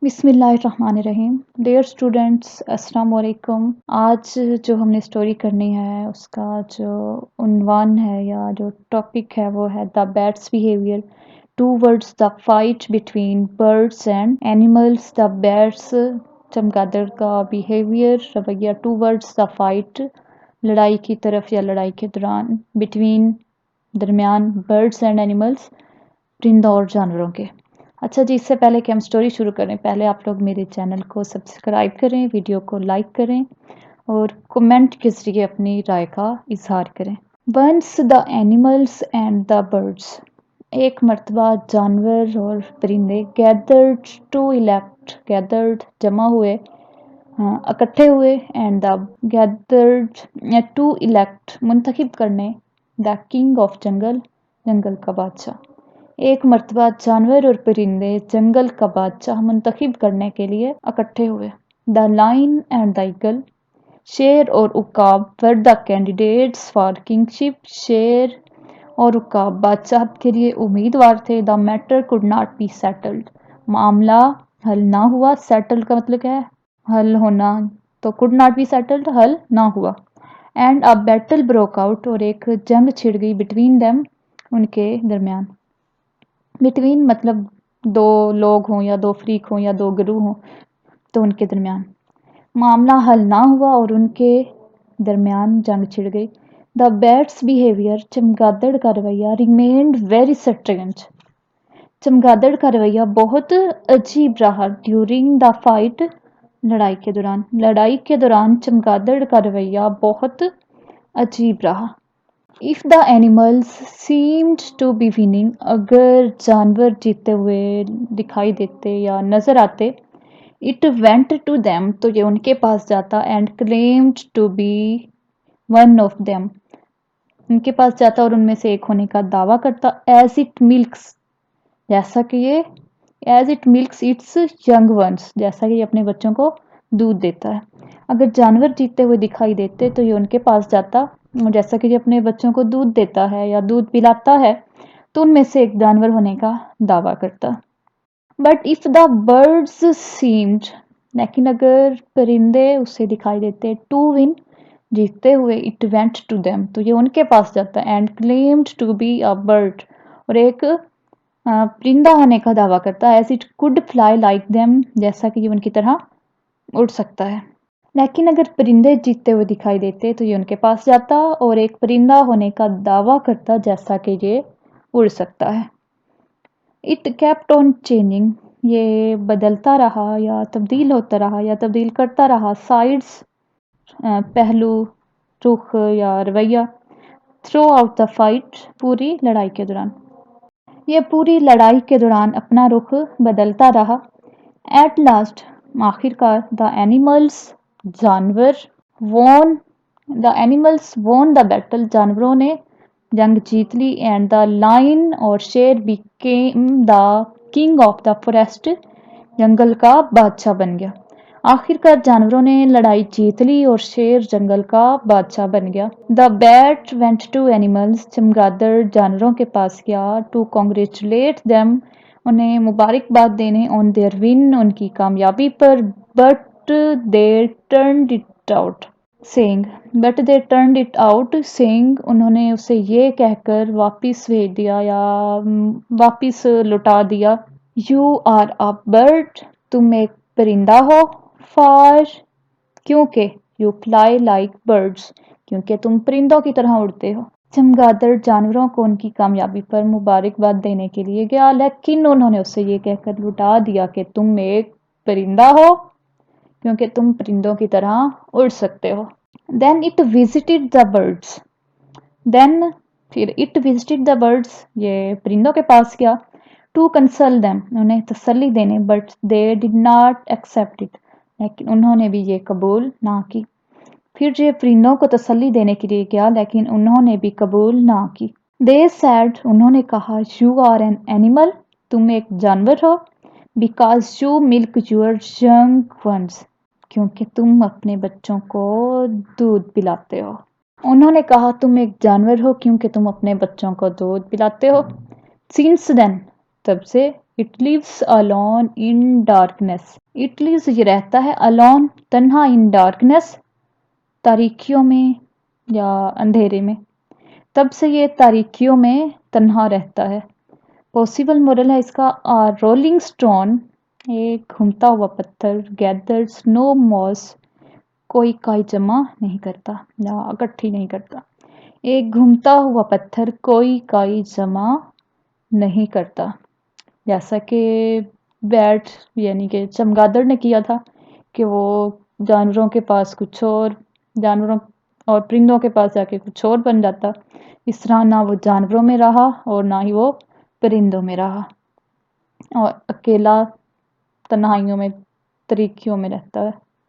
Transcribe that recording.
बिस्मिल्लाहिर्रहमानिर्रहीम। Dear students, अस्सलाम वालेकुम। आज जो हमने स्टोरी करनी है उसका जो उन्वान है या जो टॉपिक है वो है the bats behaviour towards the fight between birds and animals. The bats चमगादड़ का बिहेवियर रवैया टूवर्ड्स द फाइट लड़ाई की तरफ या लड़ाई के दौरान बिटवीन दरमियान बर्ड्स एंड एनिमल्स परिंदों और जानवरों के। अच्छा जी, इससे पहले कि हम स्टोरी शुरू करें, पहले आप लोग मेरे चैनल को सब्सक्राइब करें, वीडियो को लाइक करें और कमेंट के ज़रिए अपनी राय का इजहार करें। Once the animals and the birds, एक मर्तबा जानवर और परिंदे गैदर्ड टू इलेक्ट, गैदर्ड जमा हुए, इकट्ठे हुए, and the gathered to elect मुंतखब करने द किंग ऑफ जंगल, जंगल का बादशाह। एक मर्तबा जानवर और परिंदे जंगल का बादशाह मुंतखब करने के लिए इकट्ठे हुए। The lion and the eagle, शेर और उकाब were the candidates for kingship, शेर और उकाब बादशाह के लिए उम्मीदवार थे। The matter could not be settled, मामला हल ना हुआ। सेटल्ड का मतलब क्या है? हल होना। तो कुड नॉट बी सेटल्ड, हल ना हुआ। And a battle broke out, और एक जंग छिड़ गई बिटवीन देम, उनके दरमियान। बिटवीन मतलब दो लोग हों या दो फ्रीक हों या दो ग्रुप हों, तो उनके दरमियान मामला हल ना हुआ और उनके दरमियान जंग छिड़ गई। द बैट्स बिहेवियर, चमगादड़ का रवैया, रिमेन्ड वेरी स्ट्रेंज, चमगादड़ का रवैया बहुत अजीब रहा। ड्यूरिंग द फाइट, लड़ाई के दौरान, लड़ाई के दौरान चमगादड़ का रवैया बहुत अजीब रहा। If the animals seemed to be winning, अगर जानवर जीते हुए दिखाई देते या नजर आते, इट वेंट टू देम, तो ये उनके पास जाता, and claimed to be one of them, उनके पास जाता और उनमें से एक होने का दावा करता। एज इट मिल्क्स, जैसा कि ये, as it milks its young ones, जैसा कि ये अपने बच्चों को दूध देता है। अगर जानवर जीते हुए दिखाई देते तो ये उनके पास जाता, जैसा कि ये अपने बच्चों को दूध देता है या दूध पिलाता है, तो उनमें से एक जानवर होने का दावा करता। But if the birds seemed, लेकिन अगर परिंदे उसे दिखाई देते टू विन, जीतते हुए, इट वेंट टू देम, तो ये उनके पास जाता, and claimed to be a bird, और एक परिंदा होने का दावा करता। As it could fly like them, जैसा कि ये उनकी तरह उड़ सकता है। लेकिन अगर परिंदे जीतते हुए दिखाई देते तो ये उनके पास जाता और एक परिंदा होने का दावा करता, जैसा कि ये उड़ सकता है। इट केप्ट ऑन चेंजिंग, ये बदलता रहा या तब्दील होता रहा या तब्दील करता रहा। साइड्स, पहलू, रुख या रवैया। थ्रू आउट द फाइट, पूरी लड़ाई के दौरान, ये पूरी लड़ाई के दौरान अपना रुख बदलता रहा। एट लास्ट, आखिरकार, द एनिमल्स, जानवर, won, the animals won the battle, जानवरों ने जंग जीत ली। एंड द लाइन, और शेर became the king of the forest, जंगल का बादशाह बन गया। आखिरकार जानवरों ने लड़ाई जीत ली और शेर जंगल का बादशाह बन गया। The bat went to animals, चमगादड़ जानवरों के पास गया। टू कॉन्ग्रेचुलेट देम, उन्हें मुबारकबाद देने, ऑन देयर विन, उनकी कामयाबी पर। But they turned it out saying, but they turned it out saying, उन्होंने उसे ये कहकर वापिस भेज दिया या वापिस लौटा दिया। यू आर अ बर्ड, तुम एक परिंदा हो। फॉर, क्योंकि, यू फ्लाई लाइक बर्ड्स, क्योंकि तुम परिंदों की तरह उड़ते हो। चमगादड़ जानवरों को उनकी कामयाबी पर मुबारकबाद देने के लिए गया, लेकिन उन्होंने उससे ये कहकर लुटा दिया कि तुम एक परिंदा हो, क्योंकि तुम परिंदों की तरह उड़ सकते हो। Then it visited the birds, then, फिर इट विजिटेड द बर्ड्स, ये परिंदों के पास गया। टू कंसल देम, उन्हें तसल्ली देने। But they did not accept it, लेकिन उन्होंने भी ये कबूल ना की। फिर ये परिंदों को तसल्ली देने के लिए गया, लेकिन उन्होंने भी कबूल ना की। दे सैड, उन्होंने कहा, यू आर एन एनिमल, तुम एक जानवर हो। Because you milk your young ones, क्योंकि तुम अपने बच्चों को दूध पिलाते हो। उन्होंने कहा तुम एक जानवर हो क्योंकि तुम अपने बच्चों को दूध पिलाते हो। सिंस देन, تب سے it lives alone in darkness. It lives یہ رہتا ہے alone تنہا in darkness تاریکیوں میں یا اندھیرے میں. تب سے یہ تاریکیوں میں تنہا رہتا ہے. پاسبل مورل ہے اس کا رولنگ اسٹون ایک گھومتا ہوا پتھر گیدرز نو موس کوئی کائی جمع نہیں کرتا یا اکٹھی نہیں کرتا. ایک گھومتا ہوا پتھر کوئی کائی جمع نہیں کرتا. جیسا کہ بیٹ یعنی کہ چمگادڑ نے کیا تھا کہ وہ جانوروں کے پاس کچھ اور جانوروں اور پرندوں کے پاس جا کے کچھ اور بن جاتا. اس طرح نہ وہ جانوروں میں رہا اور نہ ہی وہ پرندوں میں رہا اور اکیلا تنہائیوں میں تاریکیوں میں رہتا ہے.